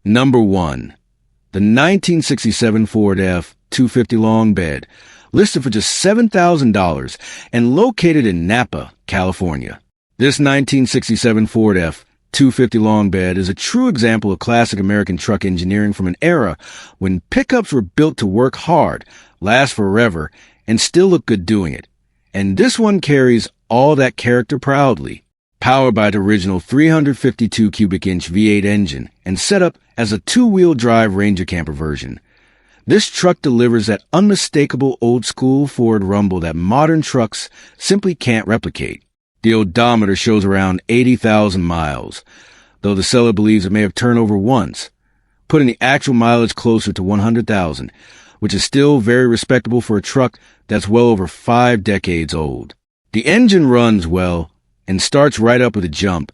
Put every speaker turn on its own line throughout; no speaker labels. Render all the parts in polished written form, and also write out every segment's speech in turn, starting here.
Number 1. The 1967 Ford F-250 long bed, listed for just $7,000 and located in Napa, California. This 1967 Ford F-250 long bed is a true example of classic American truck engineering from an era when pickups were built to work hard, last forever, and still look good doing it. And this one carries all that character proudly. Powered by the original 352 cubic inch V8 engine and set up as a two-wheel drive Ranger camper version. This truck delivers that unmistakable old-school Ford rumble that modern trucks simply can't replicate. The odometer shows around 80,000 miles, though the seller believes it may have turned over once, putting the actual mileage closer to 100,000, which is still very respectable for a truck that's well over 5 decades old. The engine runs well and starts right up with a jump,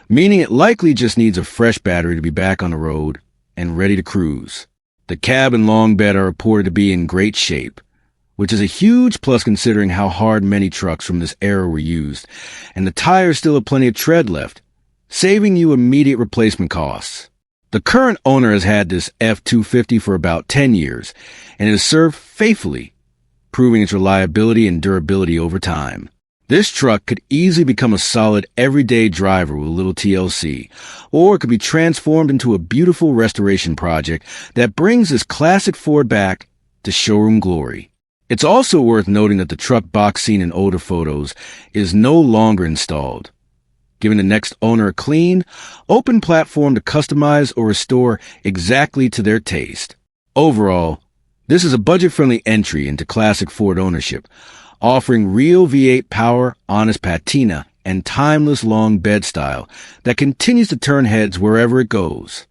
meaning it likely just needs a fresh battery to be back on the road and ready to cruise. The cab and long bed are reported to be in great shape, which is a huge plus considering how hard many trucks from this era were used, and the tires still have plenty of tread left, saving you immediate replacement costs. The current owner has had this F-250 for about 10 years, and it has served faithfully, proving its reliability and durability over time. This truck could easily become a solid everyday driver with a little TLC, or it could be transformed into a beautiful restoration project that brings this classic Ford back to showroom glory. It's also worth noting that the truck box seen in older photos is no longer installed, giving the next owner a clean, open platform to customize or restore exactly to their taste. Overall, this is a budget-friendly entry into classic Ford ownership, offering real V8 power, honest patina, and timeless long bed style that continues to turn heads wherever it goes.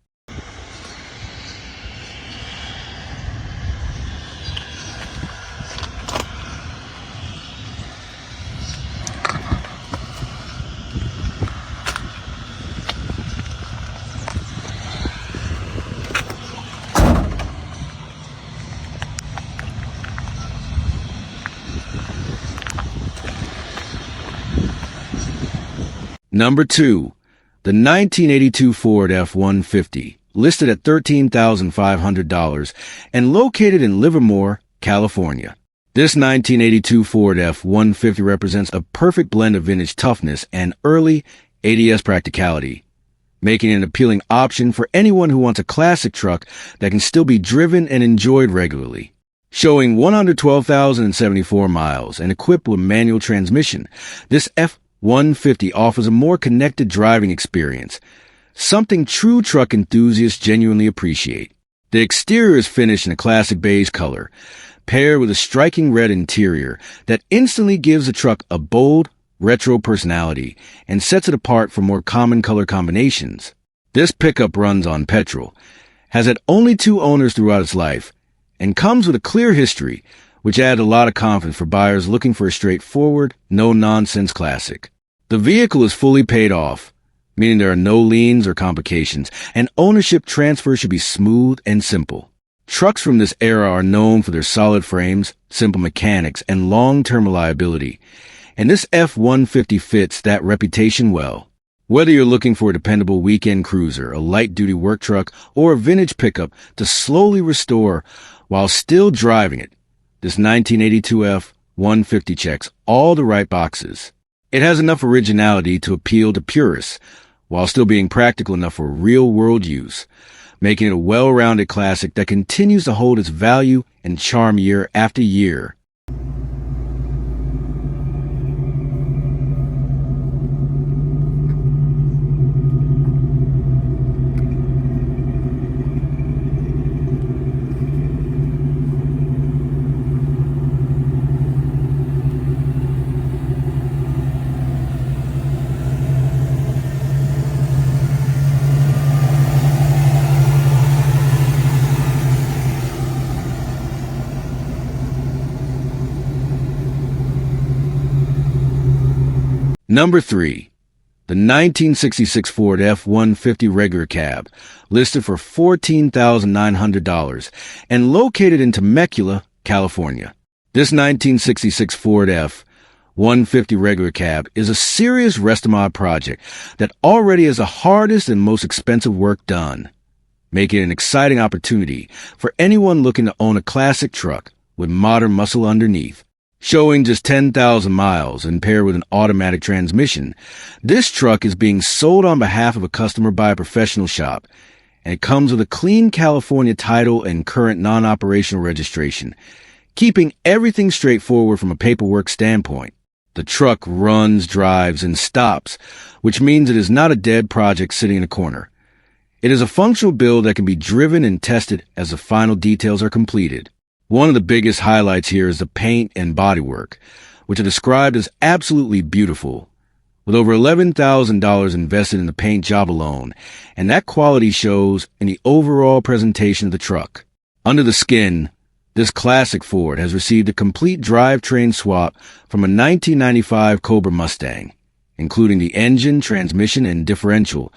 Number 2. The 1982 Ford F-150, listed at $13,500 and located in Livermore, California. This 1982 Ford F-150 represents a perfect blend of vintage toughness and early ADS practicality, making it an appealing option for anyone who wants a classic truck that can still be driven and enjoyed regularly. Showing 112,074 miles and equipped with manual transmission, this F-150 offers a more connected driving experience, something true truck enthusiasts genuinely appreciate. The exterior is finished in a classic beige color, paired with a striking red interior that instantly gives the truck a bold, retro personality and sets it apart from more common color combinations. This pickup runs on petrol, has had only 2 owners throughout its life, and comes with a clear history, which adds a lot of confidence for buyers looking for a straightforward, no-nonsense classic. The vehicle is fully paid off, meaning there are no liens or complications, and ownership transfer should be smooth and simple. Trucks from this era are known for their solid frames, simple mechanics, and long-term reliability, and this F-150 fits that reputation well. Whether you're looking for a dependable weekend cruiser, a light-duty work truck, or a vintage pickup to slowly restore while still driving it, this 1982 F-150 checks all the right boxes. It has enough originality to appeal to purists, while still being practical enough for real-world use, making it a well-rounded classic that continues to hold its value and charm year after year. Number 3. The 1966 Ford F-150 regular cab, listed for $14,900 and located in Temecula, California. This 1966 Ford F-150 regular cab is a serious rest-of-mod project that already has the hardest and most expensive work done. making it an exciting opportunity for anyone looking to own a classic truck with modern muscle underneath. Showing just 10,000 miles and paired with an automatic transmission, this truck is being sold on behalf of a customer by a professional shop, and it comes with a clean California title and current non-operational registration, keeping everything straightforward from a paperwork standpoint. The truck runs, drives, and stops, which means it is not a dead project sitting in a corner. It is a functional build that can be driven and tested as the final details are completed. One of the biggest highlights here is the paint and bodywork, which are described as absolutely beautiful, with over $11,000 invested in the paint job alone, and that quality shows in the overall presentation of the truck. Under the skin, this classic Ford has received a complete drivetrain swap from a 1995 Cobra Mustang, including the engine, transmission, and differential,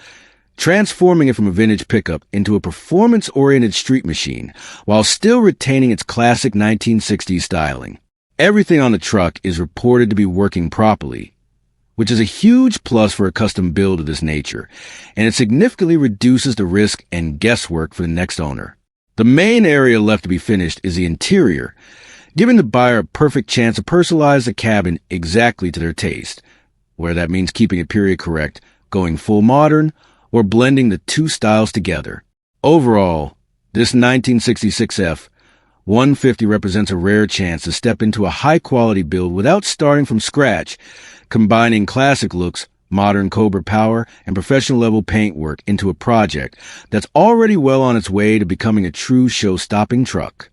transforming it from a vintage pickup into a performance-oriented street machine while still retaining its classic 1960s styling. Everything on the truck is reported to be working properly, which is a huge plus for a custom build of this nature, and it significantly reduces the risk and guesswork for the next owner. The main area left to be finished is the interior, giving the buyer a perfect chance to personalize the cabin exactly to their taste, whether that means keeping it period correct, going full modern, or blending the two styles together. Overall, this 1966 F-150 represents a rare chance to step into a high-quality build without starting from scratch, combining classic looks, modern Cobra power, and professional-level paintwork into a project that's already well on its way to becoming a true show-stopping truck.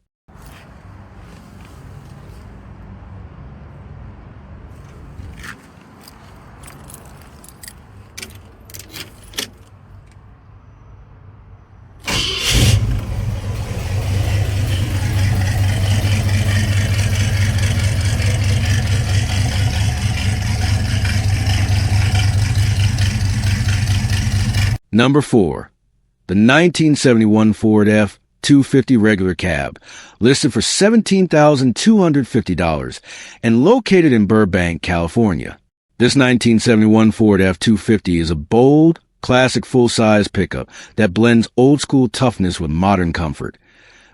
Number 4. The 1971 Ford F-250 regular cab, listed for $17,250 and located in Burbank, California. This 1971 Ford F-250 is a bold, classic full-size pickup that blends old-school toughness with modern comfort,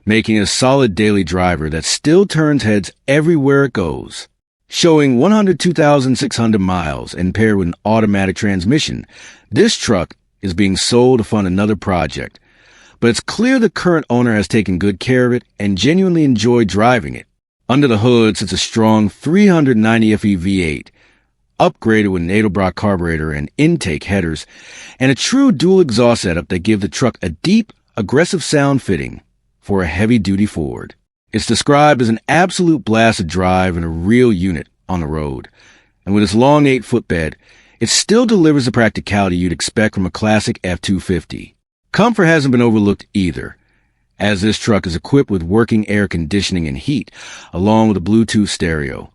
making it a solid daily driver that still turns heads everywhere it goes. Showing 102,600 miles and paired with an automatic transmission, this truck is being sold to fund another project, but it's clear the current owner has taken good care of it and genuinely enjoyed driving it. Under the hood sits a strong 390 FE V8, upgraded with an Edelbrock carburetor and intake headers, and a true dual exhaust setup that give the truck a deep, aggressive sound fitting for a heavy-duty Ford. It's described as an absolute blast to drive and a real unit on the road, and with its long 8-foot bed, it still delivers the practicality you'd expect from a classic F-250. Comfort hasn't been overlooked either, as this truck is equipped with working air conditioning and heat, along with a Bluetooth stereo,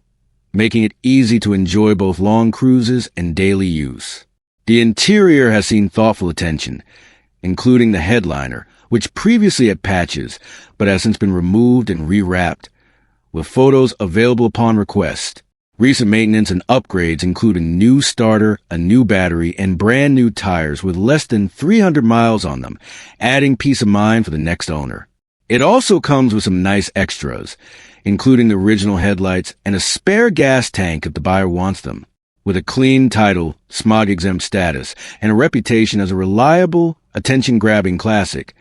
making it easy to enjoy both long cruises and daily use. The interior has seen thoughtful attention, including the headliner, which previously had patches, but has since been removed and rewrapped, with photos available upon request. Recent maintenance and upgrades include a new starter, a new battery, and brand new tires with less than 300 miles on them, adding peace of mind for the next owner. It also comes with some nice extras, including the original headlights and a spare gas tank if the buyer wants them. With a clean title, smog-exempt status, and a reputation as a reliable, attention-grabbing classic,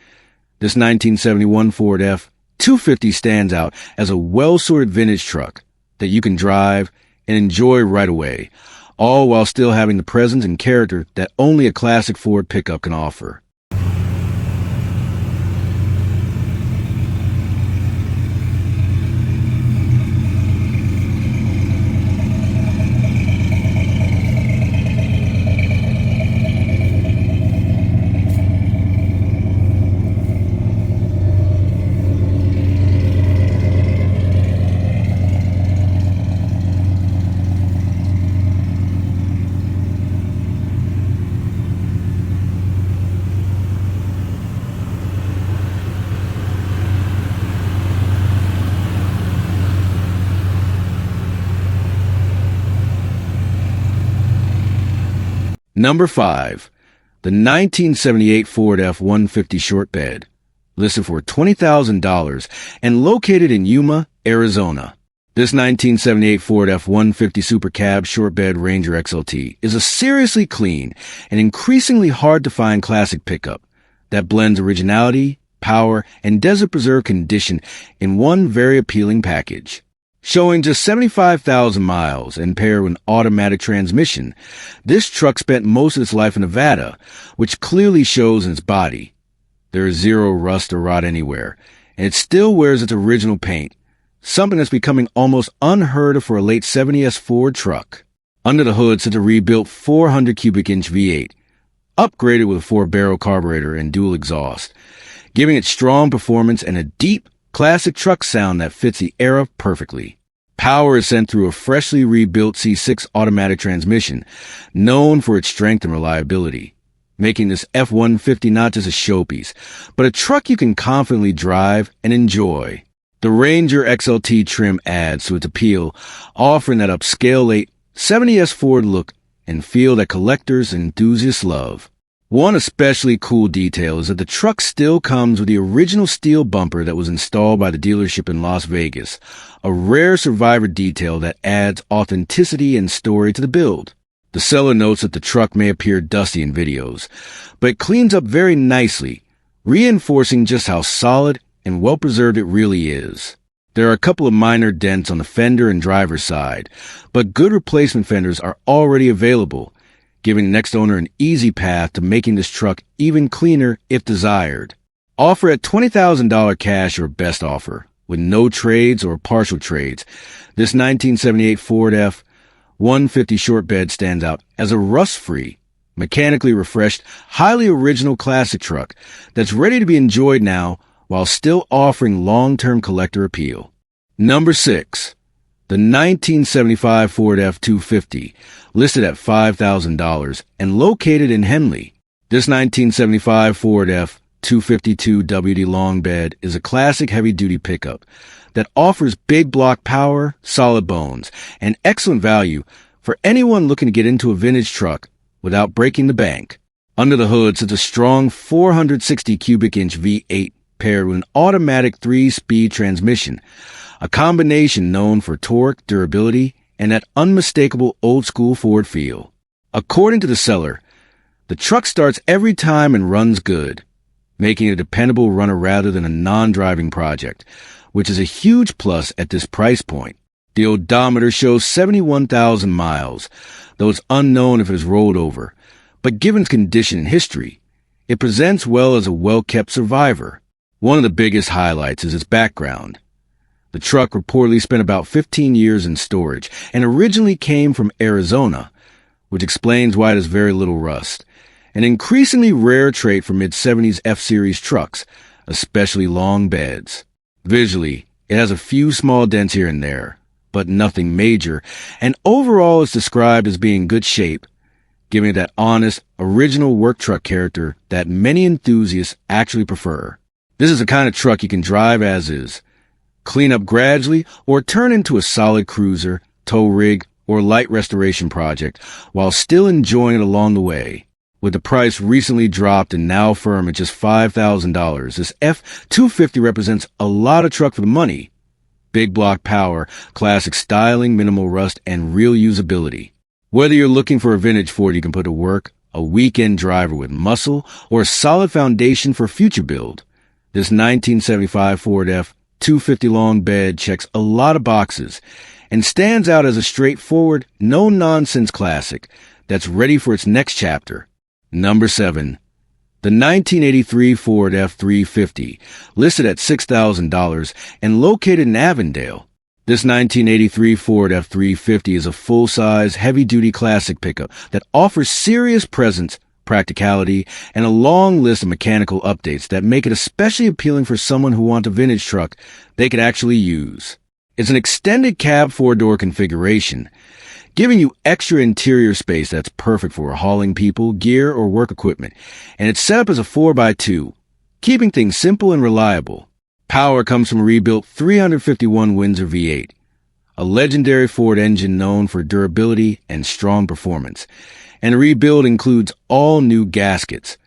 this 1971 Ford F-250 stands out as a well-sorted vintage truck that you can drive and enjoy right away, all while still having the presence and character that only a classic Ford pickup can offer. Number 5. The 1978 Ford F-150 short bed, listed for $20,000 and located in Yuma, Arizona. This 1978 Ford F-150 Super Cab Short Bed Ranger XLT is a seriously clean and increasingly hard-to-find classic pickup that blends originality, power, and desert-preserved condition in one very appealing package. Showing just 75,000 miles and paired with an automatic transmission, this truck spent most of its life in Nevada, which clearly shows in its body. There is zero rust or rot anywhere, and it still wears its original paint, something that's becoming almost unheard of for a late 70s Ford truck. Under the hood sits a rebuilt 400 cubic inch V8, upgraded with a 4-barrel carburetor and dual exhaust, giving it strong performance and a deep, classic truck sound that fits the era perfectly. Power is sent through a freshly rebuilt C6 automatic transmission, known for its strength and reliability, making this F-150 not just a showpiece, but a truck you can confidently drive and enjoy. The Ranger XLT trim adds to its appeal, offering that upscale late 70s Ford look and feel that collectors and enthusiasts love. One especially cool detail is that the truck still comes with the original steel bumper that was installed by the dealership in Las Vegas, a rare survivor detail that adds authenticity and story to the build. The seller notes that the truck may appear dusty in videos, but it cleans up very nicely, reinforcing just how solid and well-preserved it really is. There are a couple of minor dents on the fender and driver's side, but good replacement fenders are already available, giving the next owner an easy path to making this truck even cleaner if desired. Offer at $20,000 cash or best offer, with no trades or partial trades. This 1978 Ford F-150 short bed stands out as a rust-free, mechanically refreshed, highly original classic truck that's ready to be enjoyed now while still offering long-term collector appeal. Number 6. The 1975 Ford F-250, listed at $5,000 and located in Henley. This 1975 Ford F-250 WD long bed is a classic heavy-duty pickup that offers big block power, solid bones, and excellent value for anyone looking to get into a vintage truck without breaking the bank. Under the hood sits a strong 460 cubic inch V8 paired with an automatic 3-speed transmission, a combination known for torque, durability, and that unmistakable old-school Ford feel. According to the seller, the truck starts every time and runs good, making it a dependable runner rather than a non-driving project, which is a huge plus at this price point. The odometer shows 71,000 miles, though it's unknown if it's rolled over, but given its condition and history, it presents well as a well-kept survivor. One of the biggest highlights is its background. The truck reportedly spent about 15 years in storage and originally came from Arizona, which explains why it has very little rust, an increasingly rare trait for mid-70s F-Series trucks, especially long beds. Visually, it has a few small dents here and there, but nothing major, and overall is described as being in good shape, giving it that honest, original work truck character that many enthusiasts actually prefer. This is the kind of truck you can drive as is, clean up gradually, or turn into a solid cruiser, tow rig, or light restoration project while still enjoying it along the way. With the price recently dropped and now firm at just $5,000, this F-250 represents a lot of truck for the money. Big block power, classic styling, minimal rust, and real usability. Whether you're looking for a vintage Ford you can put to work, a weekend driver with muscle, or a solid foundation for future build, this 1975 Ford F-250 long bed checks a lot of boxes and stands out as a straightforward, no-nonsense classic that's ready for its next chapter. Number 7. The 1983 Ford F-350, listed at $6,000 and located in Avondale. This 1983 Ford F-350 is a full-size, heavy-duty classic pickup that offers serious presence, practicality, and a long list of mechanical updates that make it especially appealing for someone who wants a vintage truck they could actually use. It's an extended cab 4-door configuration, giving you extra interior space that's perfect for hauling people, gear, or work equipment, and it's set up as a 4x2, keeping things simple and reliable. Power comes from a rebuilt 351 Windsor V8, a legendary Ford engine known for durability and strong performance, And the rebuild includes all new gaskets,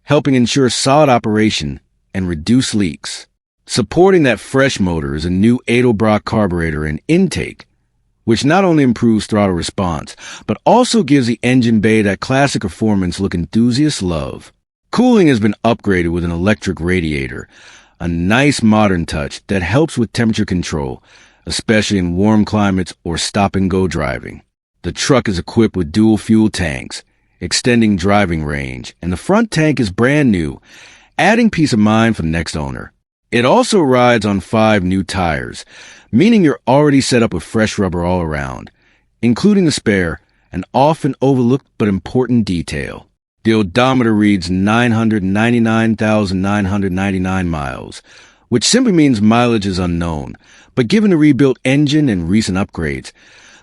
helping ensure solid operation and reduce leaks. Supporting that fresh motor is a new Edelbrock carburetor and intake, which not only improves throttle response, but also gives the engine bay that classic performance look enthusiasts love. Cooling has been upgraded with an electric radiator, a nice modern touch that helps with temperature control, especially in warm climates or stop-and-go driving. The truck is equipped with dual fuel tanks, extending driving range, and the front tank is brand new, adding peace of mind for the next owner. It also rides on 5 new tires, meaning you're already set up with fresh rubber all around, including the spare, an often overlooked but important detail. The odometer reads 999,999 miles, which simply means mileage is unknown, but given the rebuilt engine and recent upgrades,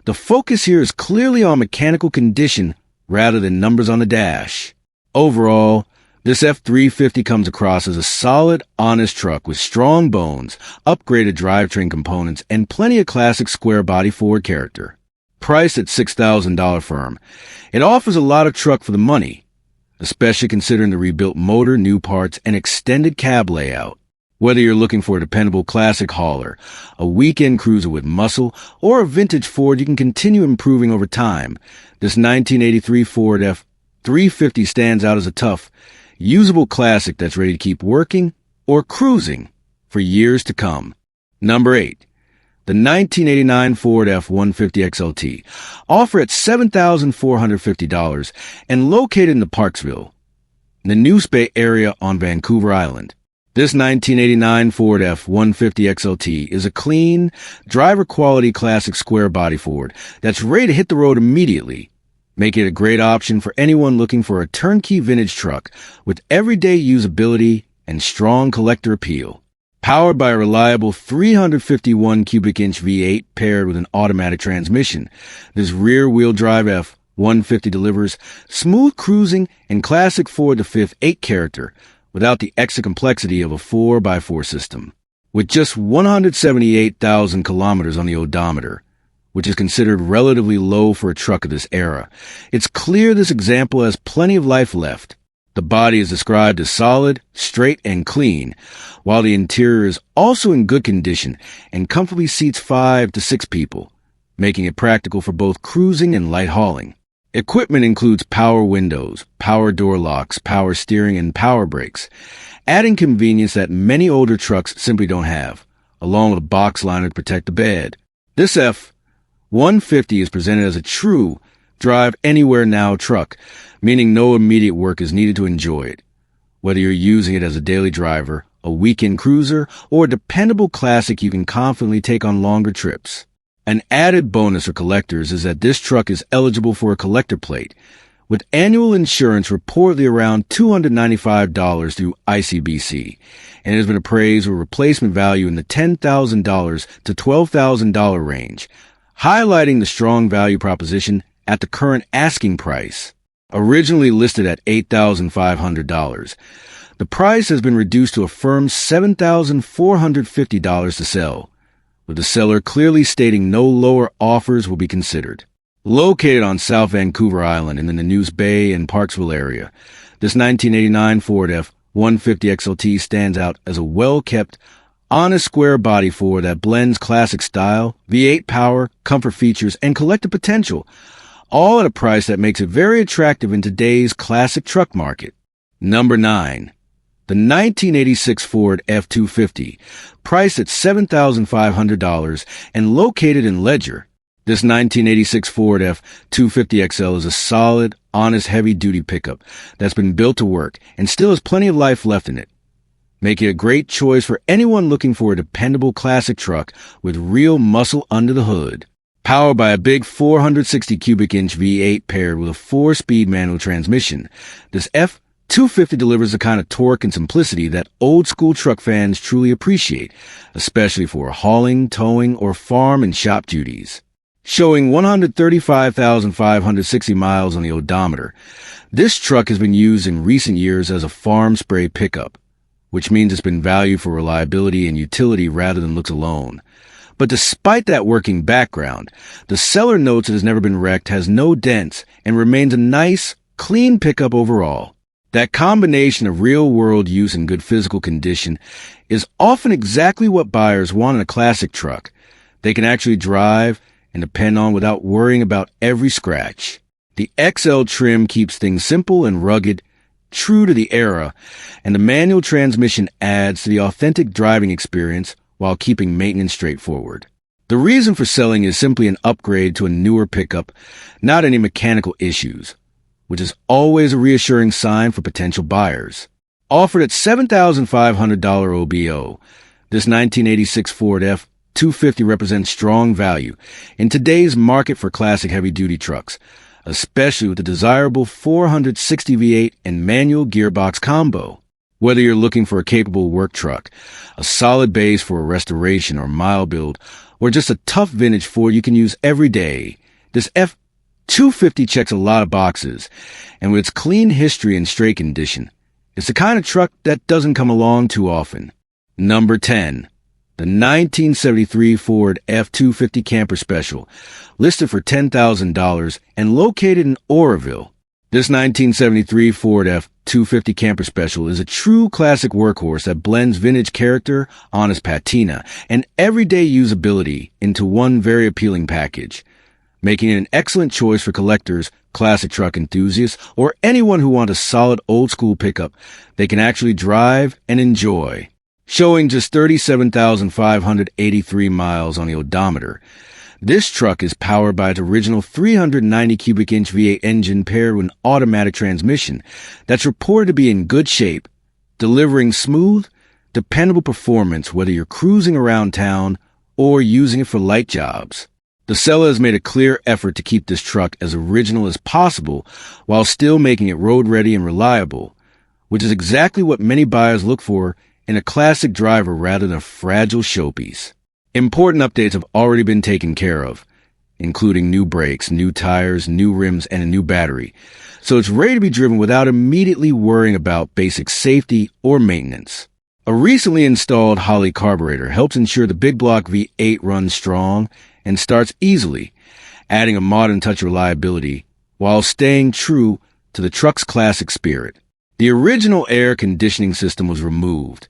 the focus here is clearly on mechanical condition rather than numbers on the dash. Overall, this F-350 comes across as a solid, honest truck with strong bones, upgraded drivetrain components, and plenty of classic square-body Ford character. Priced at $6,000 firm, it offers a lot of truck for the money, especially considering the rebuilt motor, new parts, and extended cab layout. Whether you're looking for a dependable classic hauler, a weekend cruiser with muscle, or a vintage Ford you can continue improving over time, this 1983 Ford F-350 stands out as a tough, usable classic that's ready to keep working or cruising for years to come. Number 8. The 1989 Ford F-150 XLT, offered at $7,450 and located in the Parksville, Nanoose Bay area on Vancouver Island. This 1989 Ford F-150 XLT is a clean, driver-quality classic square-body Ford that's ready to hit the road immediately, making it a great option for anyone looking for a turnkey vintage truck with everyday usability and strong collector appeal. Powered by a reliable 351 cubic inch V8 paired with an automatic transmission, this rear-wheel drive F-150 delivers smooth cruising and classic Ford V 8 character without the extra complexity of a 4x4 system. With just 178,000 kilometers on the odometer, which is considered relatively low for a truck of this era, it's clear this example has plenty of life left. The body is described as solid, straight, and clean, while the interior is also in good condition and comfortably seats 5 to 6 people, making it practical for both cruising and light hauling. Equipment includes power windows, power door locks, power steering, and power brakes, adding convenience that many older trucks simply don't have, along with a box liner to protect the bed. This F-150 is presented as a true drive-anywhere-now truck, meaning no immediate work is needed to enjoy it. Whether you're using it as a daily driver, a weekend cruiser, or a dependable classic you can confidently take on longer trips. An added bonus for collectors is that this truck is eligible for a collector plate, with annual insurance reportedly around $295 through ICBC, and it has been appraised with replacement value in the $10,000 to $12,000 range, highlighting the strong value proposition at the current asking price. Originally listed at $8,500, the price has been reduced to a firm $7,450 to sell, with the seller clearly stating no lower offers will be considered. Located on South Vancouver Island in the Nanoose Bay and Parksville area, this 1989 Ford F-150 XLT stands out as a well-kept, honest square body Ford that blends classic style, V8 power, comfort features, and collector potential, all at a price that makes it very attractive in today's classic truck market. Number 9. The 1986 Ford F-250, priced at $7,500 and located in Ledger. This 1986 Ford F-250 XL is a solid, honest, heavy-duty pickup that's been built to work and still has plenty of life left in it, making it a great choice for anyone looking for a dependable classic truck with real muscle under the hood. Powered by a big 460 cubic inch V8 paired with a 4-speed manual transmission, this F-250 delivers the kind of torque and simplicity that old-school truck fans truly appreciate, especially for hauling, towing, or farm and shop duties. Showing 135,560 miles on the odometer, this truck has been used in recent years as a farm spray pickup, which means it's been valued for reliability and utility rather than looks alone. But despite that working background, the seller notes it has never been wrecked, has no dents, and remains a nice, clean pickup overall. That combination of real-world use and good physical condition is often exactly what buyers want in a classic truck. They can actually drive and depend on without worrying about every scratch. The XL trim keeps things simple and rugged, true to the era, and the manual transmission adds to the authentic driving experience while keeping maintenance straightforward. The reason for selling is simply an upgrade to a newer pickup, not any mechanical issues, which is always a reassuring sign for potential buyers. Offered at $7,500 OBO, this 1986 Ford F-250 represents strong value in today's market for classic heavy-duty trucks, especially with the desirable 460 V8 and manual gearbox combo. Whether you're looking for a capable work truck, a solid base for a restoration or mile build, or just a tough vintage Ford you can use every day, this F-250 checks a lot of boxes, and with its clean history and straight condition, it's the kind of truck that doesn't come along too often. Number 10. The 1973 Ford F-250 Camper Special, listed for $10,000 and located in Oroville. This 1973 Ford F-250 Camper Special is a true classic workhorse that blends vintage character, honest patina, and everyday usability into one very appealing package, making it an excellent choice for collectors, classic truck enthusiasts, or anyone who wants a solid old-school pickup they can actually drive and enjoy. Showing just 37,583 miles on the odometer, this truck is powered by its original 390 cubic inch V8 engine paired with an automatic transmission that's reported to be in good shape, delivering smooth, dependable performance whether you're cruising around town or using it for light jobs. The seller has made a clear effort to keep this truck as original as possible while still making it road ready and reliable, which is exactly what many buyers look for in a classic driver rather than a fragile showpiece. Important updates have already been taken care of, including new brakes, new tires, new rims, and a new battery, so it's ready to be driven without immediately worrying about basic safety or maintenance. A recently installed Holley carburetor helps ensure the big block V8 runs strong and starts easily, adding a modern touch of reliability while staying true to the truck's classic spirit. The original air conditioning system was removed,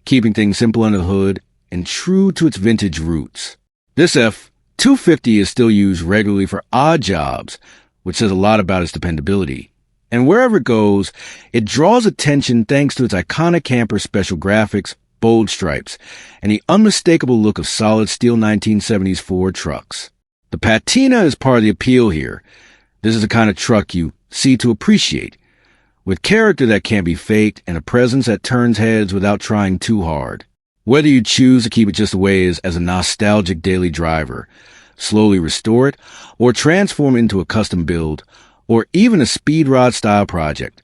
keeping things simple under the hood and true to its vintage roots. This F-250 is still used regularly for odd jobs, which says a lot about its dependability. And wherever it goes, it draws attention thanks to its iconic camper special graphics, bold stripes, and the unmistakable look of solid steel 1970s Ford trucks. The patina is part of the appeal here. This is the kind of truck you see to appreciate, with character that can't be faked and a presence that turns heads without trying too hard. Whether you choose to keep it just the way it is as a nostalgic daily driver, slowly restore it, or transform it into a custom build, or even a speed rod style project,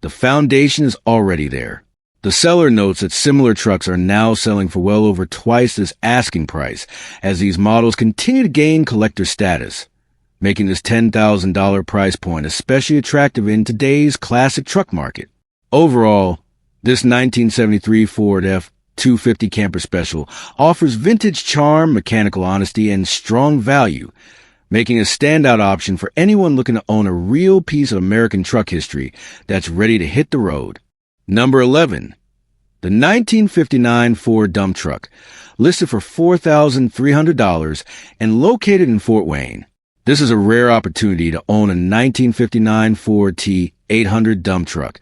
the foundation is already there. The seller notes that similar trucks are now selling for well over twice this asking price as these models continue to gain collector status, making this $10,000 price point especially attractive in today's classic truck market. Overall, this 1973 Ford F-250 Camper Special offers vintage charm, mechanical honesty, and strong value, making a standout option for anyone looking to own a real piece of American truck history that's ready to hit the road. Number 11. The 1959 Ford dump truck, listed for $4,300 and located in Fort Wayne. This is a rare opportunity to own a 1959 Ford T800 dump truck,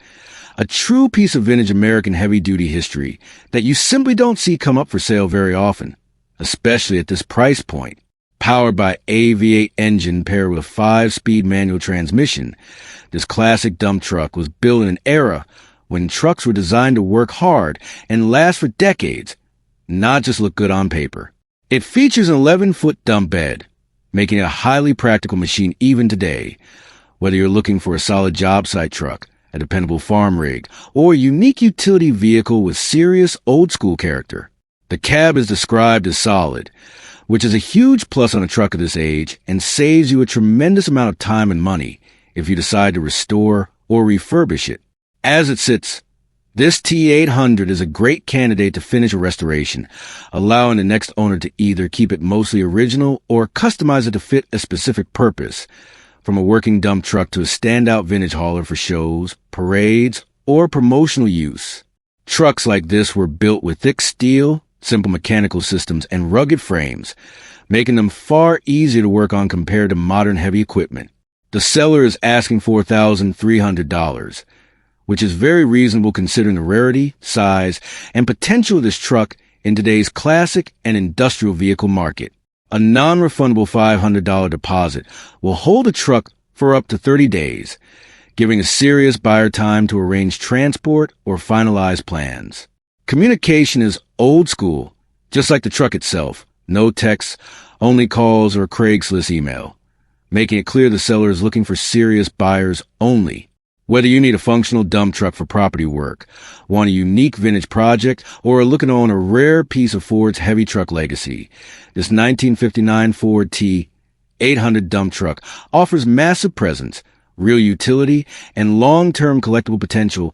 a true piece of vintage American heavy-duty history that you simply don't see come up for sale very often, especially at this price point. Powered by a V8 engine paired with a 5-speed manual transmission, this classic dump truck was built in an era when trucks were designed to work hard and last for decades, not just look good on paper. It features an 11-foot dump bed, making it a highly practical machine even today, whether you're looking for a solid job site truck, a dependable farm rig, or a unique utility vehicle with serious old-school character. The cab is described as solid, which is a huge plus on a truck of this age and saves you a tremendous amount of time and money if you decide to restore or refurbish it. As it sits, This T800 is a great candidate to finish a restoration, allowing the next owner to either keep it mostly original or customize it to fit a specific purpose, from a working dump truck to a standout vintage hauler for shows, parades, or promotional use. Trucks like this were built with thick steel, simple mechanical systems, and rugged frames, making them far easier to work on compared to modern heavy equipment. The seller is asking $4,300, which is very reasonable considering the rarity, size, and potential of this truck in today's classic and industrial vehicle market. A non-refundable $500 deposit will hold a truck for up to 30 days, giving a serious buyer time to arrange transport or finalize plans. Communication is old school, just like the truck itself. No texts, only calls or Craigslist email, making it clear the seller is looking for serious buyers only. Whether you need a functional dump truck for property work, want a unique vintage project, or are looking to own a rare piece of Ford's heavy truck legacy, this 1959 Ford T800 dump truck offers massive presence, real utility, and long-term collectible potential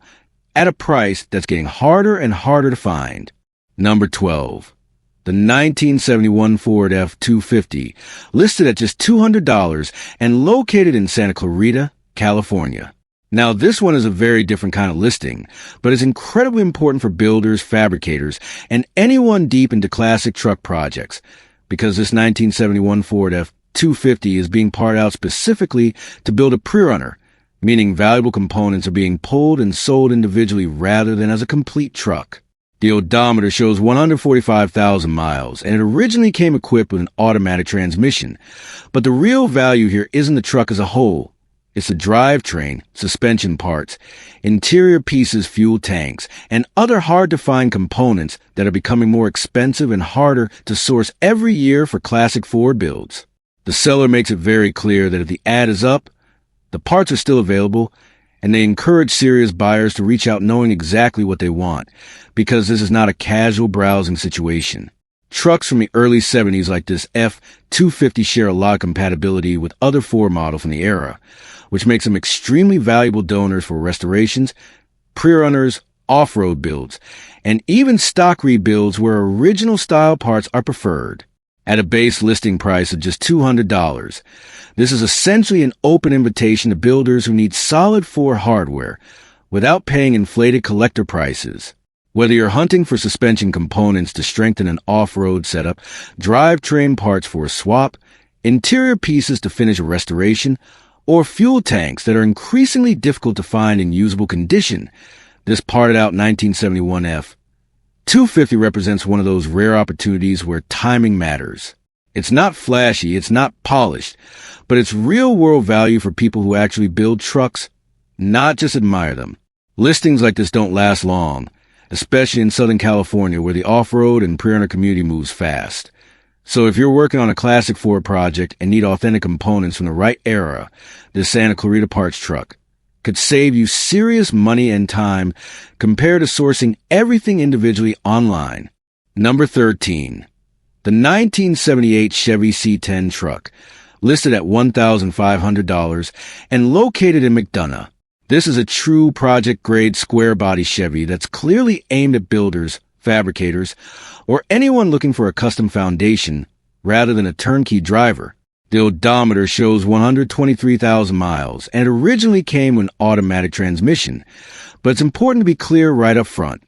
at a price that's getting harder and harder to find. Number 12. The 1971 Ford F-250, listed at just $200 and located in Santa Clarita, California. Now, this one is a very different kind of listing, but is incredibly important for builders, fabricators, and anyone deep into classic truck projects, because this 1971 Ford F-250 is being parted out specifically to build a pre-runner, meaning valuable components are being pulled and sold individually rather than as a complete truck. The odometer shows 145,000 miles, and it originally came equipped with an automatic transmission, but the real value here isn't the truck as a whole. It's the drivetrain, suspension parts, interior pieces, fuel tanks, and other hard-to-find components that are becoming more expensive and harder to source every year for classic Ford builds. The seller makes it very clear that if the ad is up, the parts are still available, and they encourage serious buyers to reach out knowing exactly what they want, because this is not a casual browsing situation. Trucks from the early 70s like this F-250 share a lot of compatibility with other Ford models from the era, which makes them extremely valuable donors for restorations, pre-runners, off-road builds, and even stock rebuilds where original style parts are preferred. At a base listing price of just $200, this is essentially an open invitation to builders who need solid Ford hardware without paying inflated collector prices. Whether you're hunting for suspension components to strengthen an off-road setup, drivetrain parts for a swap, interior pieces to finish a restoration, or fuel tanks that are increasingly difficult to find in usable condition, this parted-out 1971 F-250 represents one of those rare opportunities where timing matters. It's not flashy, it's not polished, but it's real-world value for people who actually build trucks, not just admire them. Listings like this don't last long, especially in Southern California where the off-road and pre-runner community moves fast. So if you're working on a classic Ford project and need authentic components from the right era, this Santa Clarita parts truck could save you serious money and time compared to sourcing everything individually online. Number 13. The 1978 Chevy C10 truck, listed at $1,500 and located in McDonough. This is a true project-grade square-body Chevy that's clearly aimed at builders, fabricators, or anyone looking for a custom foundation rather than a turnkey driver. The odometer shows 123,000 miles and it originally came with an automatic transmission, but it's important to be clear right up front.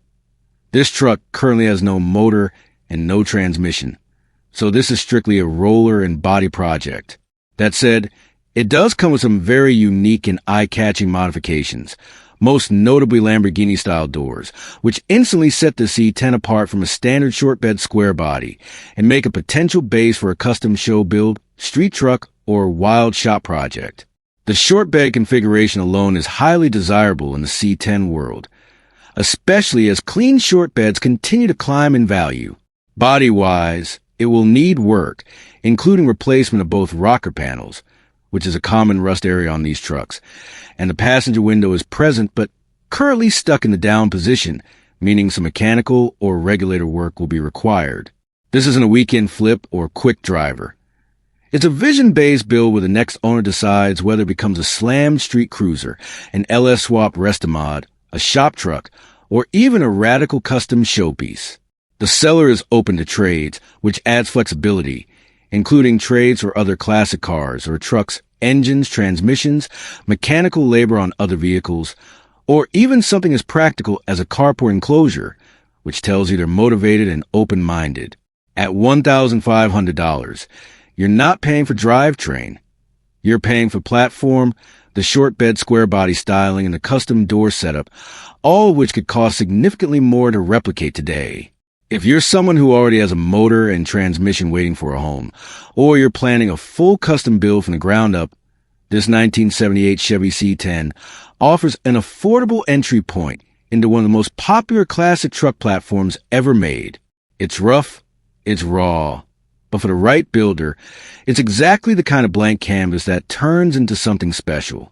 This truck currently has no motor and no transmission, so this is strictly a roller and body project. That said, it does come with some very unique and eye-catching modifications, most notably Lamborghini-style doors, which instantly set the C10 apart from a standard short-bed square body and make a potential base for a custom show build, street truck, or wild shop project. The short bed configuration alone is highly desirable in the C10 world, especially as clean short beds continue to climb in value. Body-wise, it will need work, including replacement of both rocker panels, which is a common rust area on these trucks, and the passenger window is present but currently stuck in the down position, meaning some mechanical or regulator work will be required. This isn't a weekend flip or quick driver. It's a vision-based build where the next owner decides whether it becomes a slammed street cruiser, an LS swap Restamod, a shop truck, or even a radical custom showpiece. The seller is open to trades, which adds flexibility, including trades for other classic cars or trucks, engines, transmissions, mechanical labor on other vehicles, or even something as practical as a carport enclosure, which tells you they're motivated and open-minded. At $1,500, you're not paying for drivetrain. You're paying for platform, the short bed square body styling, and the custom door setup, all of which could cost significantly more to replicate today. If you're someone who already has a motor and transmission waiting for a home, or you're planning a full custom build from the ground up, this 1978 Chevy C10 offers an affordable entry point into one of the most popular classic truck platforms ever made. It's rough, it's raw, but for the right builder, it's exactly the kind of blank canvas that turns into something special.